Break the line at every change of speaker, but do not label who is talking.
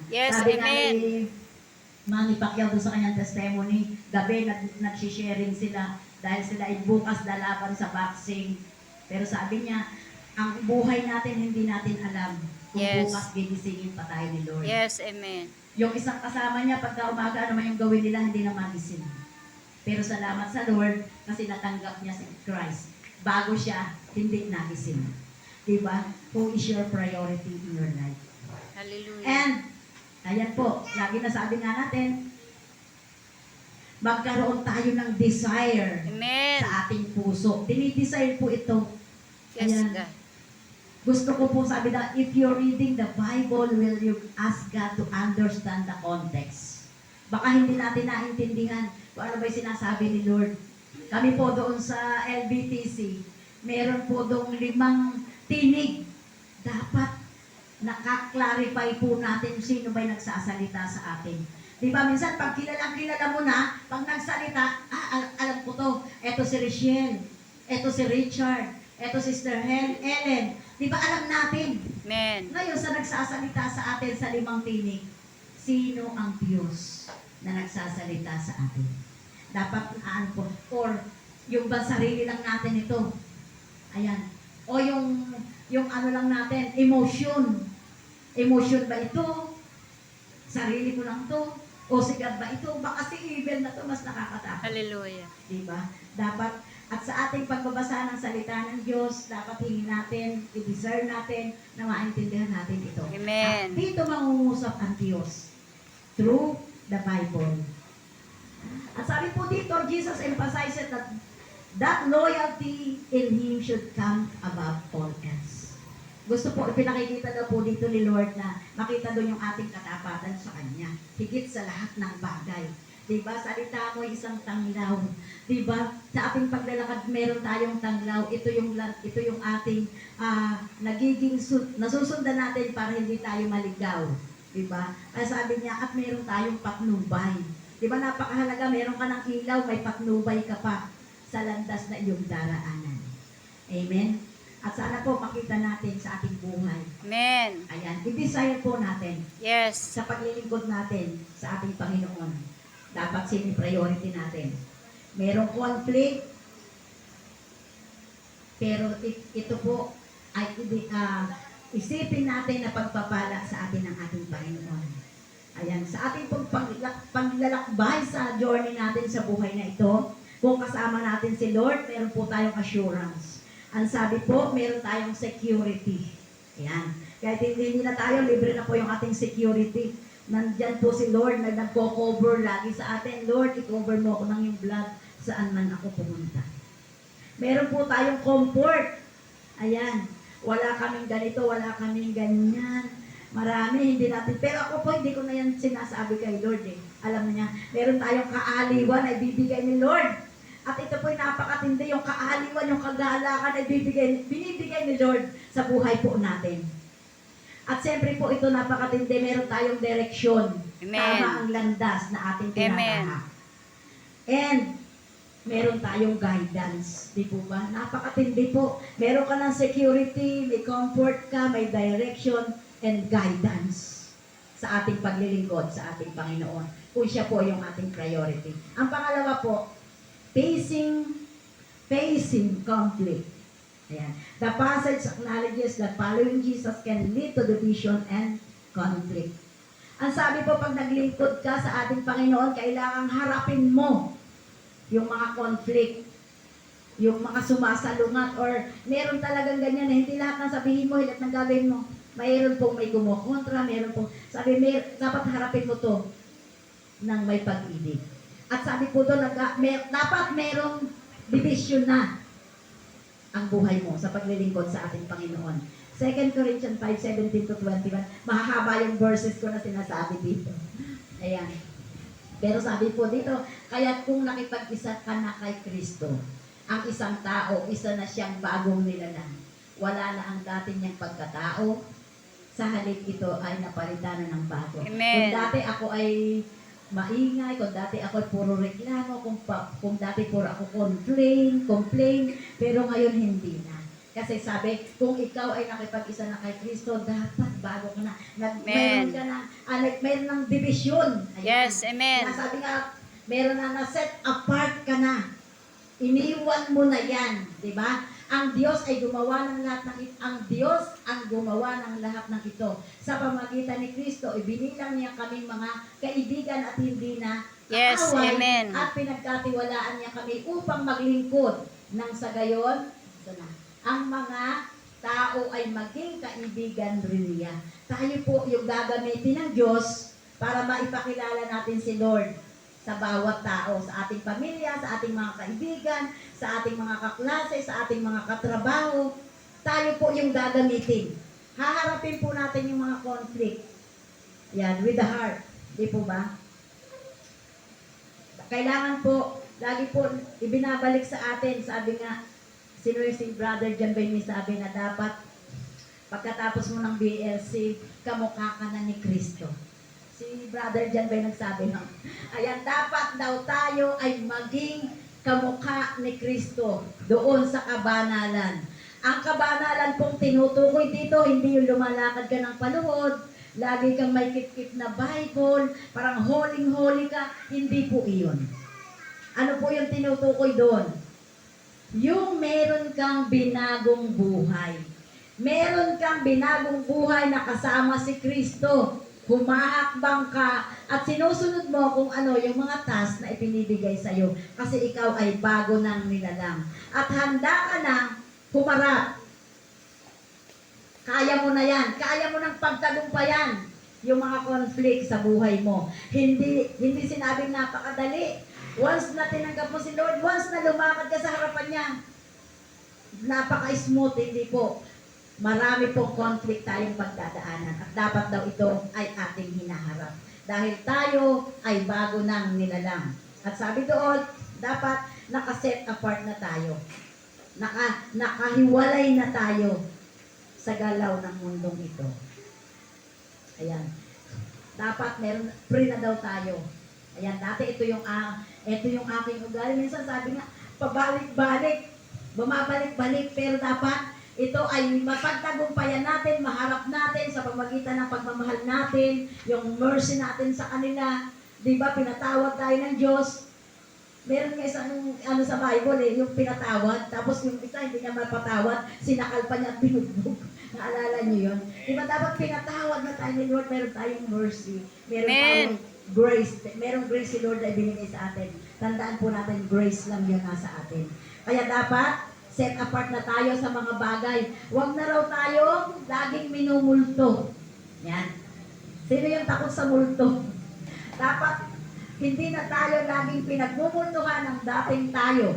Yes,
Sabi nga
amen.
ni Manny Pacquiao doon sa kanyang testimony, gabi nagsisharing sila dahil sila ay bukas lalaban sa boxing. Pero sabi niya, ang buhay natin hindi natin alam kung
Yes.
bukas gigisingin pa tayo ni Lord.
Yes, amen.
Yung isang kasama niya, pagka umaga, ano man yung gawin nila, hindi na magising. Pero salamat sa Lord kasi natanggap niya si Christ. Bago siya, hindi nagising. Diba? Who is your priority in your life?
Hallelujah.
And, ayan po, lagi na sabi nga natin, magkaroon tayo ng desire
Amen.
sa ating puso. Dinidesire po ito.
Yes,
Ayan.
God.
Gusto ko po sabi na, if you're reading the Bible, will you ask God to understand the context? Baka hindi natin naintindihan kung ano ba yung sinasabi ni Lord. Kami po doon sa LBTC, meron po doon 5 tinig. Dapat nakaklarify po natin sino ba yung nagsasalita sa atin. Di ba minsan pag kilala mo na, pag nagsalita, alam ko to, eto si Richelle, eto si Richard, eto si Sister Ellen. Di ba alam natin?
Amen.
Ngayon sa nagsasalita sa atin sa 5 tinig, sino ang Diyos na nagsasalita sa atin? Dapat ano po, or yung ba sarili lang natin ito? Ayan. O yung ano lang natin, emotion. Emotion ba ito? Sarili ko lang to? O si God ba ito? Baka si evil na to mas nakakatakot.
Hallelujah.
Diba? Dapat, at sa ating pagbabasa ng salita ng Diyos, dapat hingin natin, i-discern natin, na maintindihan natin ito.
Amen.
At dito mangungusap ang Diyos through the Bible. At sabi po dito, Jesus emphasizes that loyalty in Him should come above all else. Gusto po, pinakikita daw po dito ni Lord na makita doon yung ating katapatan sa Kanya. Higit sa lahat ng bagay. Diba? Salita mo isang tanglaw. Diba? Sa ating paglalakad, meron tayong tanglaw. Ito yung ating nasusundan natin para hindi tayo maligaw. Diba? Kaya sabi niya, at meron tayong patnubay. Diba napakahalaga, meron ka ng ilaw, may patnubay ka pa sa landas na iyong daraanan. Amen? At sana po makita natin sa ating buhay.
Amen.
Ayan, i-desire po natin
Yes.
sa paglilingkod natin sa ating Panginoon. Dapat sini-priority natin. Merong conflict, pero ito po ay isipin natin na pagpapala sa atin ng ating Panginoon. Ayan, sa ating paglalakbay sa journey natin sa buhay na ito, kung kasama natin si Lord, meron po tayong assurance. Ang sabi po, meron tayong security. Ayan. Kahit hindi na tayo, libre na po yung ating security. Nandyan po si Lord na nagko-cover lagi sa atin. Lord, i-cover mo ako ng yung blood saan man ako pumunta. Meron po tayong comfort. Ayan. Wala kaming ganito, wala kaming ganyan. Marami, hindi natin. Pero ako po, hindi ko na yan sinasabi kay Lord eh. Alam niya, meron tayong kaaliwan na ibibigay ni Lord. At ito po'y napakatindi, yung kaaliwan, yung kagalakan na binibigay ni Lord sa buhay po natin. At siyempre po ito napakatindi, meron tayong direksyon.
Amen.
Tama ang landas na ating tinatahak. And meron tayong guidance. Di po ba? Napakatindi po. Meron ka ng security, may comfort ka, may direction, and guidance sa ating paglilingkod sa ating Panginoon. Kung siya po yung ating priority. Ang pangalawa po, facing conflict. Ayan. The passage acknowledges that following Jesus can lead to division and conflict. Ang sabi po, pag naglingkod ka sa ating Panginoon, kailangang harapin mo yung mga conflict, yung mga sumasalungat, or meron talagang ganyan na hindi lahat ng sabihin mo, lahat ng gagawin mo. Mayroon pong may kumukontra, meron pong, sabi, dapat harapin mo to ng may pag-ibig. At sabi po doon, dapat merong division na ang buhay mo sa paglilingkod sa ating Panginoon. 2 Corinthians 5:17-21, mahahaba yung verses ko na sinasabi dito. Ayan. Pero sabi po dito, kaya kung nakipag-isa ka na kay Kristo, ang isang tao, isa na siyang bagong nilalang. Wala na ang dati niyang pagkatao, sa halip ito ay napalitan na ng bago.
Amen.
Kung dati ako ay maingay, kung dati ako puro reklamo, kung dati puro ako complain, pero ngayon hindi na. Kasi sabi, kung ikaw ay nakipag-isa na kay Kristo, dapat bago ka na. Meron ka na, meron ng division. Ayan.
Yes, amen.
Sabi nga, meron na na-set apart ka na. Iniwan mo na yan, di ba? Ang Diyos ay gumawa ng lahat ng ito. Ang Diyos ang gumawa ng lahat ng ito. Sa pamagitan ni Kristo, ibinilang niya kaming mga kaibigan at hindi na
Yes,
kaaway.
amen.
At pinagkatiwalaan niya kami upang maglingkod nang sa gayon, ang mga tao ay maging kaibigan rin niya. Tayo po yung gagamitin ng Diyos para maipakilala natin si Lord sa bawat tao, sa ating pamilya, sa ating mga kaibigan, sa ating mga kaklase, sa ating mga katrabaho. Tayo po yung gagamitin. Haharapin po natin yung mga conflict. Yan, with the heart. Di po ba? Kailangan po, lagi po ibinabalik sa atin, sabi nga, sino yung si Brother John Bay may sabi na dapat pagkatapos mo ng BLC, kamukha ka na ni Kristo. Si Brother John Bay nagsabi no? Ayan, dapat daw tayo ay maging kamukha ni Kristo doon sa kabanalan. Ang kabanalan pong tinutukoy dito, hindi yung lumalakad ka ng paluhod, lagi kang may kit-kit na Bible, parang holy ka, hindi po iyon. Ano po yung tinutukoy doon? Yung meron kang binagong buhay. Meron kang binagong buhay na kasama si Kristo. Humahakbang ka at sinusunod mo kung ano yung mga task na ipinibigay sa iyo kasi ikaw ay bago ng nilalang. At handa ka na humarap. Kaya mo na yan. Kaya mo ng pagtagumpayan yung mga conflict sa buhay mo. Hindi sinabing napakadali. Once na tinanggap mo si Lord, once na lumakad ka sa harapan niya, napaka-smooth, hindi po. Marami pong conflict tayong pagdadaanan at dapat daw ito ay ating hinaharap. Dahil tayo ay bago ng nilalang. At sabi doon, dapat nakaset apart na tayo. Nakahiwalay na tayo sa galaw ng mundong ito. Ayan. Dapat meron, free na daw tayo. Ayan, dati ito yung aking ugali. Minsan sabi nga, pabalik-balik, bumabalik-balik, pero dapat ito ay mapagtagumpayan natin, maharap natin sa pamagitan ng pagmamahal natin, yung mercy natin sa kanila. Di ba, pinatawad tayo ng Diyos. Meron nga isang sa Bible yung pinatawad, tapos yung isa hindi niya mapatawad, sinakal pa niya at binugbog. Naalala niyo yun? Di ba dapat pinatawad na tayo ni Lord, meron tayong mercy, meron tayong grace, merong grace si Lord na ibinigay sa atin. Tandaan po natin, grace lang yun nasa atin. Kaya dapat, set apart na tayo sa mga bagay. Huwag na raw tayo laging minumulto. Yan. Sino yung takot sa multo? Dapat, hindi na tayo laging pinagmumultuhan ng dating tayo.